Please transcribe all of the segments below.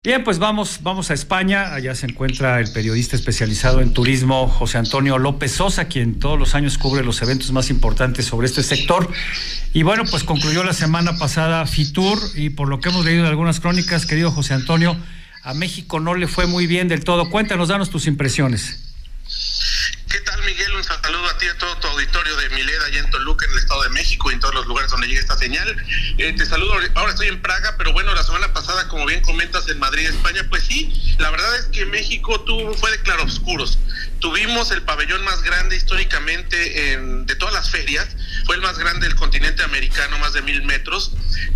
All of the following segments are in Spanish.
Bien, pues vamos a España. Allá se encuentra el periodista especializado en turismo, José Antonio López Sosa, quien todos los años cubre los eventos más importantes sobre este sector. Y bueno, pues concluyó la semana pasada Fitur, y por lo que hemos leído en algunas crónicas, querido José Antonio, a México no le fue muy bien del todo. Cuéntanos, danos tus impresiones. ¿Qué tal, Miguel? Un saludo a ti y a todo tu auditorio de Mileda, allá en Toluca, en el Estado de México y en todos los lugares donde llega esta señal. Te saludo, ahora estoy en Praga, pero bueno, la semana pasada, como bien comentas, en Madrid, España, pues sí, la verdad es que México fue de claroscuros. Tuvimos el pabellón más grande históricamente de todas las ferias, fue el más grande del continente americano, más de 1,000 metros,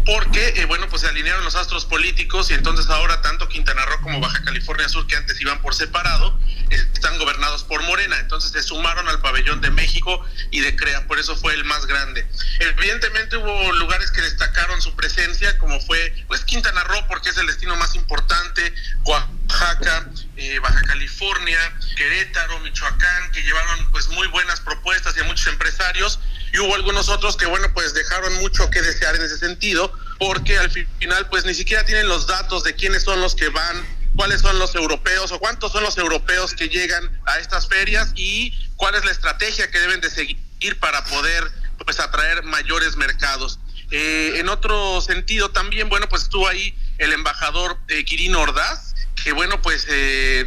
porque, pues se alinearon los astros políticos y entonces ahora tanto Quintana Roo como Baja California Sur, que antes iban por separado, están gobernados por Morena, entonces se sumaron al pabellón de México y de CREA, por eso fue el más grande. Evidentemente hubo lugares que destacaron su presencia, como fue Quintana Roo, porque es el destino más importante, Oaxaca, Baja California, Querétaro, Michoacán, que llevaron pues muy buenas propuestas y a muchos empresarios, y hubo algunos otros que pues dejaron mucho que desear en ese sentido, porque al final pues ni siquiera tienen los datos de quiénes son los que van, cuáles son los europeos o cuántos son los europeos que llegan a estas ferias y cuál es la estrategia que deben de seguir para poder pues atraer mayores mercados. En otro sentido también, pues estuvo ahí el embajador Quirino Ordaz, que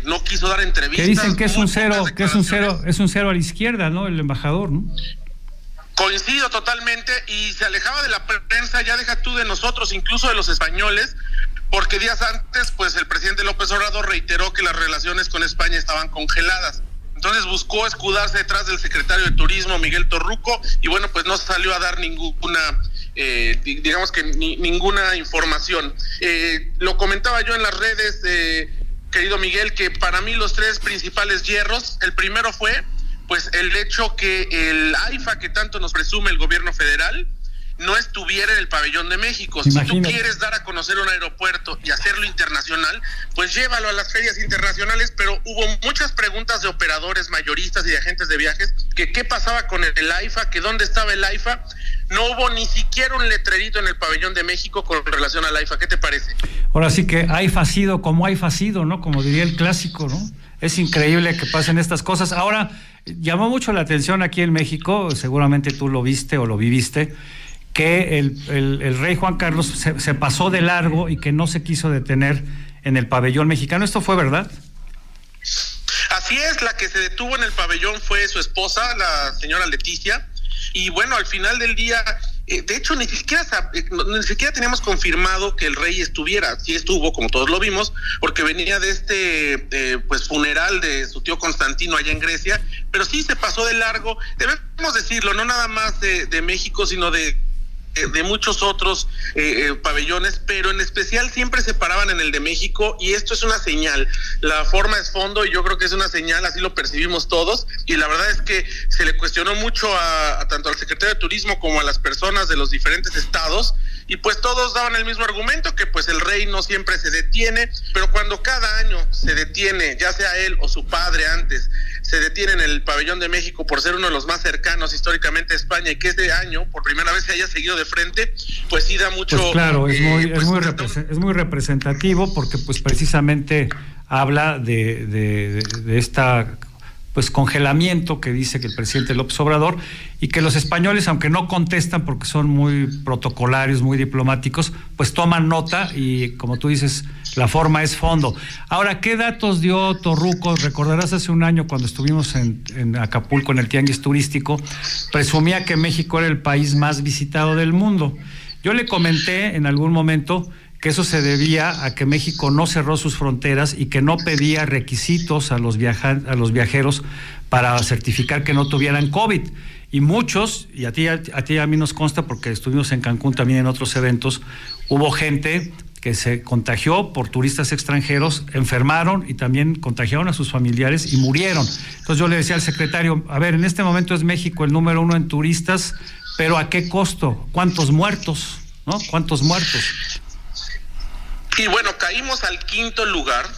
no quiso dar entrevistas. Que dicen que es un cero a la izquierda, ¿no? El embajador, ¿no? Coincido totalmente, y se alejaba de la prensa, ya deja tú de nosotros, incluso de los españoles, porque días antes, pues el presidente López Obrador reiteró que las relaciones con España estaban congeladas. Entonces buscó escudarse detrás del secretario de Turismo, Miguel Torruco, y pues no salió a dar ninguna, ninguna información. Lo comentaba yo en las redes, querido Miguel, que para mí los tres principales hierros, el primero fue pues el hecho que el AIFA, que tanto nos presume el gobierno federal, no estuviera en el pabellón de México. Imagínate. Si tú quieres dar a conocer un aeropuerto y hacerlo internacional, pues llévalo a las ferias internacionales, pero hubo muchas preguntas de operadores mayoristas y de agentes de viajes, que qué pasaba con el AIFA, que dónde estaba el AIFA. No hubo ni siquiera un letrerito en el pabellón de México con relación al AIFA. ¿Qué te parece? Ahora sí que AIFA ha sido como AIFA ha sido, ¿no? Como diría el clásico, ¿no? Es increíble que pasen estas cosas. Ahora, llamó mucho la atención aquí en México, seguramente tú lo viste o lo viviste, que el rey Juan Carlos se pasó de largo y que no se quiso detener en el pabellón mexicano. ¿Esto fue verdad? Así es, la que se detuvo en el pabellón fue su esposa, la señora Leticia, y al final del día, de hecho ni siquiera teníamos confirmado que el rey estuviera. Sí estuvo, como todos lo vimos, porque venía de este funeral de su tío Constantino allá en Grecia, pero sí se pasó de largo, debemos decirlo, no nada más de México, sino de muchos otros pabellones, pero en especial siempre se paraban en el de México, y esto es una señal. La forma es fondo, y yo creo que es una señal, así lo percibimos todos, y la verdad es que se le cuestionó mucho a tanto al secretario de Turismo como a las personas de los diferentes estados, y pues todos daban el mismo argumento, que pues el rey no siempre se detiene, pero cuando cada año se detiene, ya sea él o su padre antes, se detiene en el pabellón de México por ser uno de los más cercanos históricamente a España, y que este año por primera vez se haya seguido de frente, pues sí da mucho. Pues claro, es muy representativo, porque pues precisamente habla de esta congelamiento que dice que el presidente López Obrador, y que los españoles, aunque no contestan porque son muy protocolarios, muy diplomáticos, pues toman nota, y como tú dices, la forma es fondo. Ahora, ¿qué datos dio Torruco? Recordarás hace un año, cuando estuvimos en Acapulco, en el tianguis turístico, presumía que México era el país más visitado del mundo. Yo le comenté en algún momento que eso se debía a que México no cerró sus fronteras y que no pedía requisitos a los viajeros para certificar que no tuvieran COVID. Y muchos, y a ti y a mí nos consta, porque estuvimos en Cancún también en otros eventos, hubo gente que se contagió por turistas extranjeros, enfermaron y también contagiaron a sus familiares y murieron. Entonces yo le decía al secretario, a ver, en este momento es México el número 1 en turistas, pero ¿a qué costo? ¿Cuántos muertos? ¿No? ¿Cuántos muertos? Y caímos al 5º lugar,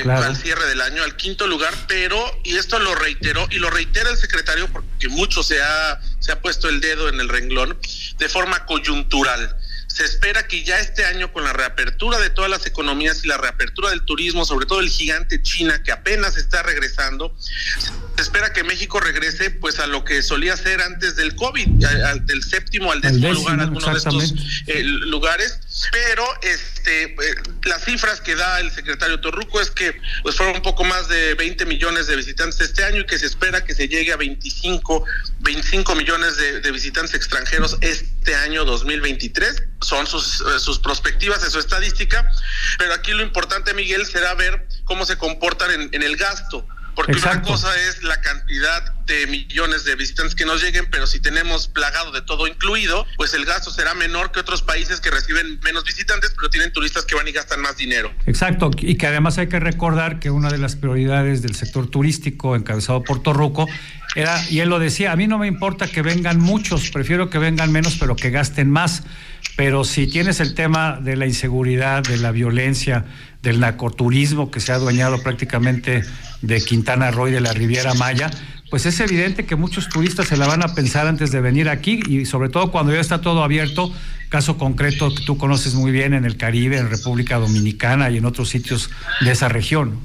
claro, al cierre del año, al 5º lugar, pero, y esto lo reiteró, y lo reitera el secretario, porque mucho se ha puesto el dedo en el renglón, de forma coyuntural. se espera que ya este año, con la reapertura de todas las economías y la reapertura del turismo, sobre todo el gigante China, que apenas está regresando, se espera que México regrese pues a lo que solía ser antes del COVID, del séptimo al décimo lugar, algunos de estos lugares. Pero las cifras que da el secretario Torruco es que pues fueron un poco más de 20 millones de visitantes este año y que se espera que se llegue a 25 millones de visitantes extranjeros este año 2023. Son sus perspectivas, su estadística, pero aquí lo importante, Miguel, será ver cómo se comportan en el gasto. Porque Exacto. Una cosa es la cantidad de millones de visitantes que nos lleguen, pero si tenemos plagado de todo incluido, pues el gasto será menor que otros países que reciben menos visitantes, pero tienen turistas que van y gastan más dinero. Exacto, y que además hay que recordar que una de las prioridades del sector turístico encabezado por Torruco era, y él lo decía, a mí no me importa que vengan muchos, prefiero que vengan menos, pero que gasten más. Pero si tienes el tema de la inseguridad, de la violencia, del narcoturismo que se ha adueñado prácticamente de Quintana Roo y de la Riviera Maya, pues es evidente que muchos turistas se la van a pensar antes de venir aquí, y sobre todo cuando ya está todo abierto, caso concreto que tú conoces muy bien en el Caribe, en República Dominicana y en otros sitios de esa región.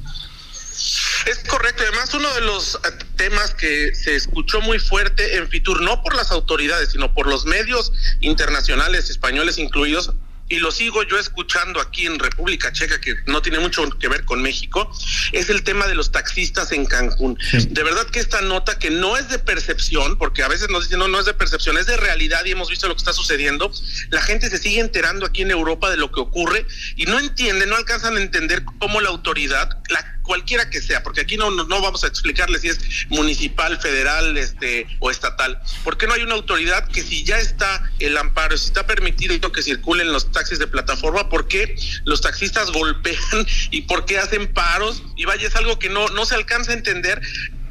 Es correcto, además uno de los temas que se escuchó muy fuerte en Fitur, no por las autoridades, sino por los medios internacionales, españoles incluidos, y lo sigo yo escuchando aquí en República Checa, que no tiene mucho que ver con México, es el tema de los taxistas en Cancún. Sí. De verdad que esta nota, que no es de percepción, porque a veces nos dicen no es de percepción, es de realidad y hemos visto lo que está sucediendo, la gente se sigue enterando aquí en Europa de lo que ocurre y no entienden, no alcanzan a entender cómo la autoridad, cualquiera que sea, porque aquí no vamos a explicarles si es municipal, federal, o estatal. ¿Por qué no hay una autoridad que, si ya está el amparo, si está permitido que circulen los taxis de plataforma, por qué los taxistas golpean y por qué hacen paros? Y vaya, es algo que no se alcanza a entender.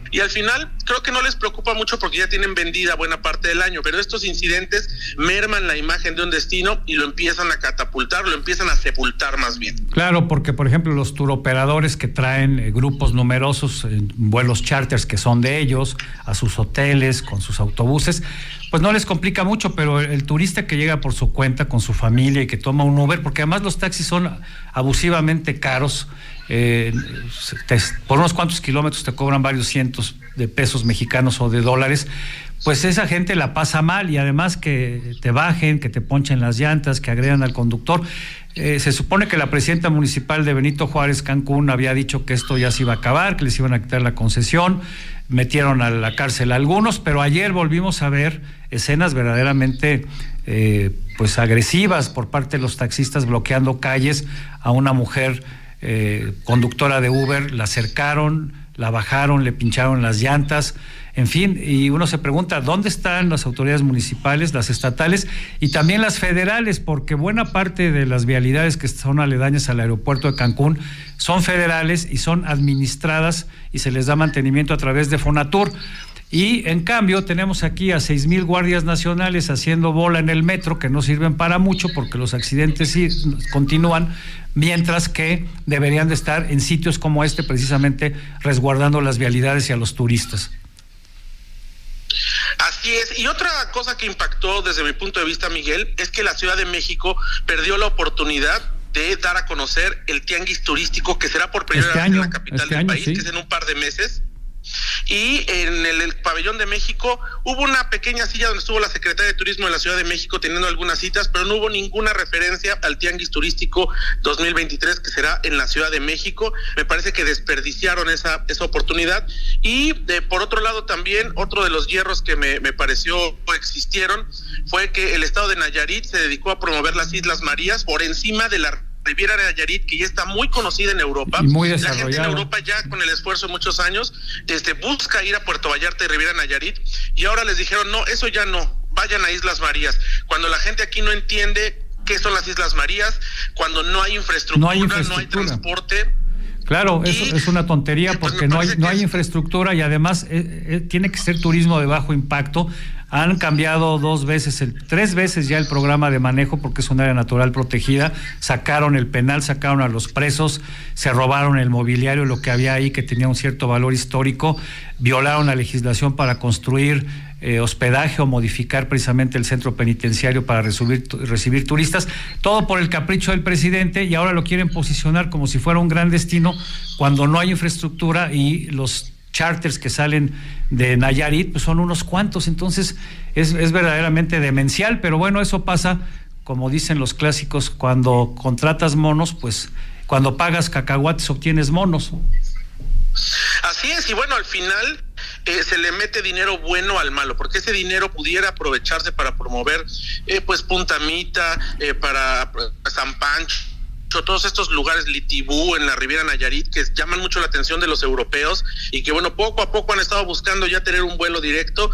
Y al final creo que no les preocupa mucho porque ya tienen vendida buena parte del año, pero estos incidentes merman la imagen de un destino y lo empiezan a catapultar, lo empiezan a sepultar más bien. Claro, porque por ejemplo los turoperadores que traen grupos numerosos en vuelos charters que son de ellos, a sus hoteles, con sus autobuses, pues no les complica mucho, pero el turista que llega por su cuenta, con su familia y que toma un Uber, porque además los taxis son abusivamente caros, por unos cuantos kilómetros te cobran varios cientos de pesos mexicanos o de dólares, pues esa gente la pasa mal, y además que te bajen, que te ponchen las llantas, que agredan al conductor. Se supone que la presidenta municipal de Benito Juárez, Cancún, había dicho que esto ya se iba a acabar, que les iban a quitar la concesión, metieron a la cárcel a algunos, pero ayer volvimos a ver escenas verdaderamente pues agresivas por parte de los taxistas, bloqueando calles a una mujer conductora de Uber, la acercaron, la bajaron, le pincharon las llantas, en fin, y uno se pregunta ¿dónde están las autoridades municipales, las estatales y también las federales? Porque buena parte de las vialidades que son aledañas al aeropuerto de Cancún son federales y son administradas y se les da mantenimiento a través de Fonatur. Y en cambio tenemos aquí a 6,000 guardias nacionales haciendo bola en el metro, que no sirven para mucho porque los accidentes sí continúan, mientras que deberían de estar en sitios como este precisamente resguardando las vialidades y a los turistas. Así es, y otra cosa que impactó desde mi punto de vista, Miguel, es que la Ciudad de México perdió la oportunidad de dar a conocer el tianguis turístico, que será por primera vez en la capital del país, sí, que es en un par de meses. Y en el pabellón de México hubo una pequeña silla donde estuvo la secretaria de Turismo de la Ciudad de México teniendo algunas citas, pero no hubo ninguna referencia al Tianguis Turístico 2023 que será en la Ciudad de México. Me parece que desperdiciaron esa oportunidad. Y por otro lado también, otro de los hierros que me pareció existieron fue que el estado de Nayarit se dedicó a promover las Islas Marías por encima de la Riviera Nayarit, que ya está muy conocida en Europa. Y muy desarrollada. La gente en Europa ya con el esfuerzo de muchos años busca ir a Puerto Vallarta y Riviera Nayarit, y ahora les dijeron no, eso ya no, vayan a Islas Marías. Cuando la gente aquí no entiende qué son las Islas Marías, cuando no hay infraestructura, no hay transporte. Claro, eso es una tontería, porque no hay infraestructura, y además tiene que ser turismo de bajo impacto. Han cambiado 3 veces ya el programa de manejo, porque es un área natural protegida. Sacaron el penal, sacaron a los presos, se robaron el mobiliario, lo que había ahí que tenía un cierto valor histórico, violaron la legislación para construir hospedaje o modificar precisamente el centro penitenciario para recibir turistas, todo por el capricho del presidente, y ahora lo quieren posicionar como si fuera un gran destino cuando no hay infraestructura y los charters que salen de Nayarit pues son unos cuantos. Entonces es verdaderamente demencial, pero bueno, eso pasa, como dicen los clásicos, cuando contratas monos, pues cuando pagas cacahuates obtienes monos. Así es, y bueno, al final se le mete dinero bueno al malo, porque ese dinero pudiera aprovecharse para promover pues Punta Mita, para San Pancho, todos estos lugares, Litibú en la Riviera Nayarit, que llaman mucho la atención de los europeos y que bueno, poco a poco han estado buscando ya tener un vuelo directo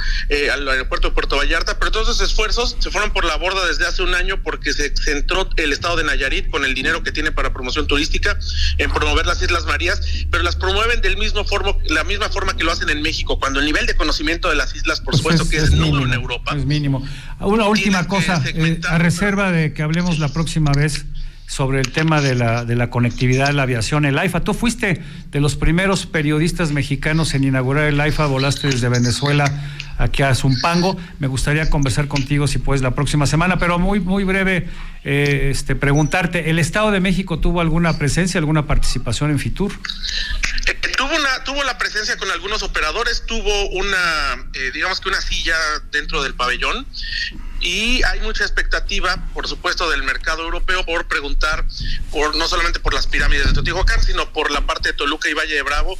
al aeropuerto de Puerto Vallarta, pero todos esos esfuerzos se fueron por la borda desde hace un año porque se centró el estado de Nayarit con el dinero que tiene para promoción turística en promover las Islas Marías, pero las promueven la misma forma que lo hacen en México, cuando el nivel de conocimiento de las islas, por supuesto, que es nulo en Europa. Es mínimo. Una última cosa, a reserva de que hablemos la próxima vez sobre el tema de la conectividad de la aviación, el AIFA. Tú fuiste de los primeros periodistas mexicanos en inaugurar el AIFA, volaste desde Venezuela aquí a Zumpango. Me gustaría conversar contigo, si puedes, la próxima semana, pero muy breve, preguntarte, ¿el Estado de México tuvo alguna presencia, alguna participación en Fitur? Tuvo la presencia con algunos operadores, tuvo digamos que una silla dentro del pabellón, y hay mucha expectativa, por supuesto, del mercado europeo por preguntar no solamente por las pirámides de Teotihuacán, sino por la parte de Toluca y Valle de Bravo.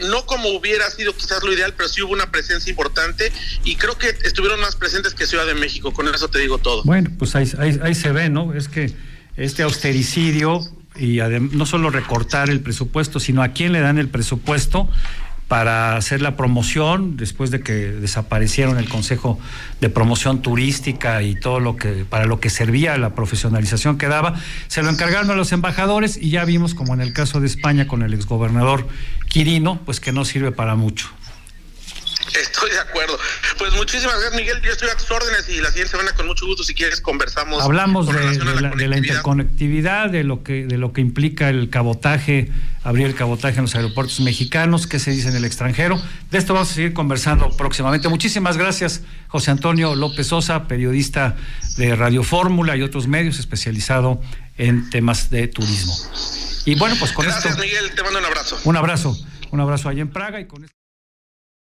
No como hubiera sido quizás lo ideal, pero sí hubo una presencia importante, y creo que estuvieron más presentes que Ciudad de México. Con eso te digo todo. Bueno, pues ahí se ve, ¿no? Es que este austericidio, y no solo recortar el presupuesto, sino a quién le dan el presupuesto para hacer la promoción, después de que desaparecieron el Consejo de Promoción Turística y todo para lo que servía la profesionalización que daba, se lo encargaron a los embajadores, y ya vimos, como en el caso de España con el exgobernador Quirino, pues que no sirve para mucho. Estoy de acuerdo. Pues muchísimas gracias, Miguel. Yo estoy a tus órdenes, y la siguiente semana con mucho gusto, si quieres, conversamos. Hablamos de la interconectividad, de lo que implica el cabotaje, abrir el cabotaje en los aeropuertos mexicanos, qué se dice en el extranjero. De esto vamos a seguir conversando próximamente. Muchísimas gracias, José Antonio López Sosa, periodista de Radio Fórmula y otros medios, especializado en temas de turismo. Y bueno, pues con gracias, Miguel, te mando un abrazo. Un abrazo allá en Praga, y con esto